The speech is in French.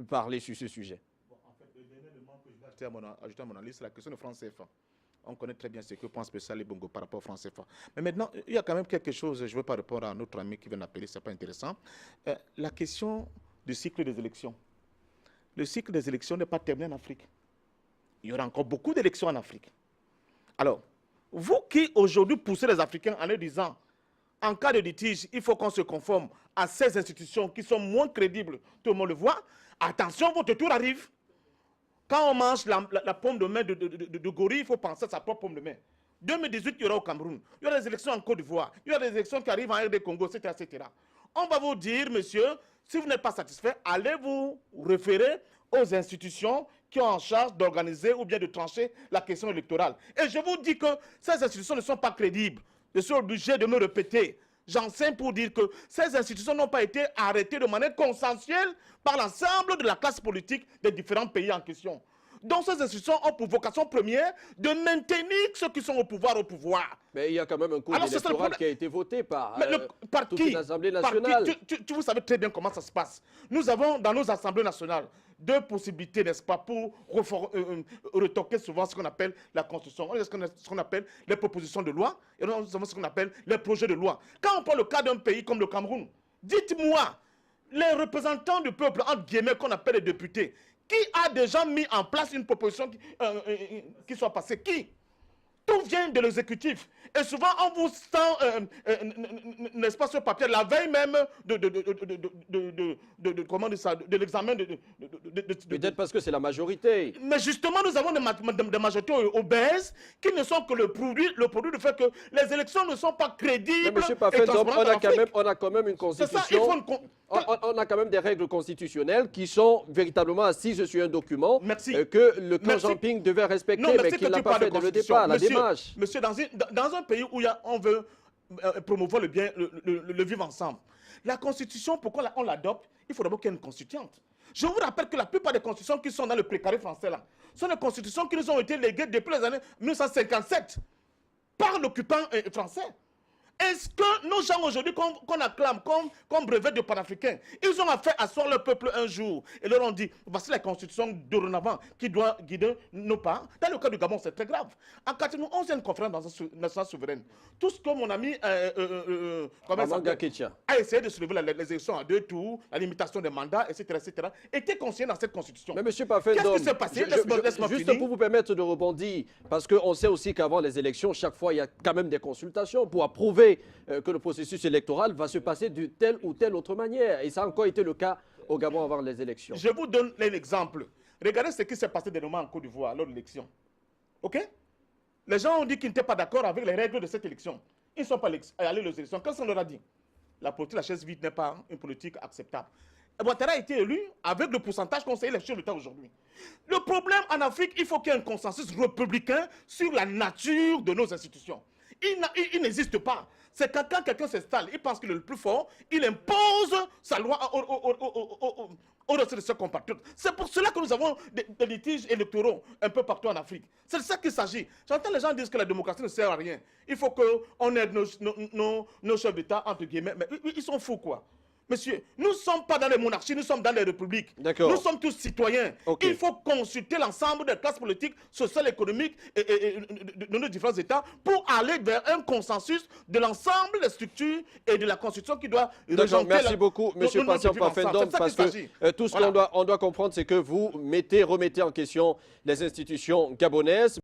parler sur ce sujet. Bon, en fait, le dernier élément que je vais ajouter à mon analyse, c'est la question de franc CFA. On connaît très bien ce que pense spécial et Bongo par rapport au franc CFA. Mais maintenant, il y a quand même quelque chose, je ne veux pas répondre à notre ami qui vient d'appeler, ce n'est pas intéressant. La question du cycle des élections. Le cycle des élections n'est pas terminé en Afrique. Il y aura encore beaucoup d'élections en Afrique. Alors, vous qui aujourd'hui poussez les Africains en leur disant, en cas de litige, il faut qu'on se conforme à ces institutions qui sont moins crédibles, tout le monde le voit, attention, votre tour arrive. Quand on mange la pomme de main de gorille, il faut penser à sa propre pomme de main. 2018, il y aura au Cameroun, il y aura des élections en Côte d'Ivoire, il y aura des élections qui arrivent en RD Congo, etc., etc. On va vous dire, monsieur, si vous n'êtes pas satisfait, allez vous référer aux institutions qui ont en charge d'organiser ou bien de trancher la question électorale. Et je vous dis que ces institutions ne sont pas crédibles. Je suis obligé de me répéter. J'enseigne pour dire que ces institutions n'ont pas été arrêtées de manière consensuelle par l'ensemble de la classe politique des différents pays en question. Donc ces institutions ont pour vocation première de maintenir ceux qui sont au pouvoir. Mais il y a quand même un code électoral qui a été voté par toute qui l'Assemblée nationale. Vous savez très bien comment ça se passe. Nous avons dans nos assemblées nationales deux possibilités, n'est-ce pas, pour retoquer souvent ce qu'on appelle la Constitution. On a ce qu'on appelle les propositions de loi et nous avons ce qu'on appelle les projets de loi. Quand on prend le cas d'un pays comme le Cameroun, dites-moi, les représentants du peuple, entre guillemets, qu'on appelle les députés, qui a déjà mis en place une proposition qui soit passée? Qui? Tout vient de l'exécutif. Et souvent, on vous sent, n'est-ce pas, ce papier, la veille même de l'examen. Peut-être parce que c'est la majorité. Mais justement, nous avons des majorités obèses qui ne sont que le produit de fait que les élections ne sont pas crédibles. Mais M. Pafendom, on a quand même une constitution. On a quand même des règles constitutionnelles qui sont véritablement assises sur un document que le clan Jean-Ping devait respecter, mais qu'il n'a pas fait dès le départ, la démarche. Monsieur, dans un pays où on veut promouvoir le vivre ensemble, la Constitution, pourquoi on l'adopte? Il faut d'abord qu'il y ait une constituante. Je vous rappelle que la plupart des constitutions qui sont dans le précaré français, là, sont des constitutions qui nous ont été léguées depuis les années 1957 par l'occupant français. Est-ce que nos gens aujourd'hui qu'on acclame comme brevet de panafricains, ils ont fait asseoir le peuple un jour et leur ont dit, voici la constitution dorénavant qui doit guider nos pas. Dans le cas du Gabon, c'est très grave. En 91, il y a une conférence nationale souveraine. Tout ce que mon ami a essayé de soulever les élections à 2 tours, la limitation des mandats, etc., était consigné dans cette constitution. Mais M. Pafendom, qu'est-ce qui s'est passé? Juste pour vous permettre de rebondir, parce qu'on sait aussi qu'avant les élections, chaque fois, il y a quand même des consultations pour approuver que le processus électoral va se passer de telle ou telle autre manière. Et ça a encore été le cas au Gabon avant les élections. Je vous donne un exemple. Regardez ce qui s'est passé dernièrement en Côte d'Ivoire lors de l'élection. OK? Les gens ont dit qu'ils n'étaient pas d'accord avec les règles de cette élection. Ils ne sont pas allés aux élections. Qu'est-ce qu'on leur a dit? La politique, la chaise vide n'est pas une politique acceptable. Ouattara a été élu avec le pourcentage conseillé les chefs d'État aujourd'hui. Le problème en Afrique, il faut qu'il y ait un consensus républicain sur la nature de nos institutions. Il n'existe pas. C'est quand quelqu'un s'installe, il pense qu'il est le plus fort, il impose sa loi au reste de ses compatriotes. C'est pour cela que nous avons des litiges électoraux un peu partout en Afrique. C'est de ça qu'il s'agit. J'entends les gens dire que la démocratie ne sert à rien. Il faut qu'on aide nos chefs d'État, entre guillemets. Mais ils sont fous, quoi. Monsieur, nous ne sommes pas dans les monarchies, nous sommes dans les républiques. Nous sommes tous citoyens. Il faut consulter l'ensemble des classes politiques, sociales, économiques et de nos différents États pour aller vers un consensus de l'ensemble des structures et de la Constitution qui doit régenter. Merci beaucoup, M. Patient Pafendom, parce que tout ce qu'on doit comprendre, c'est que vous remettez en question les institutions gabonaises.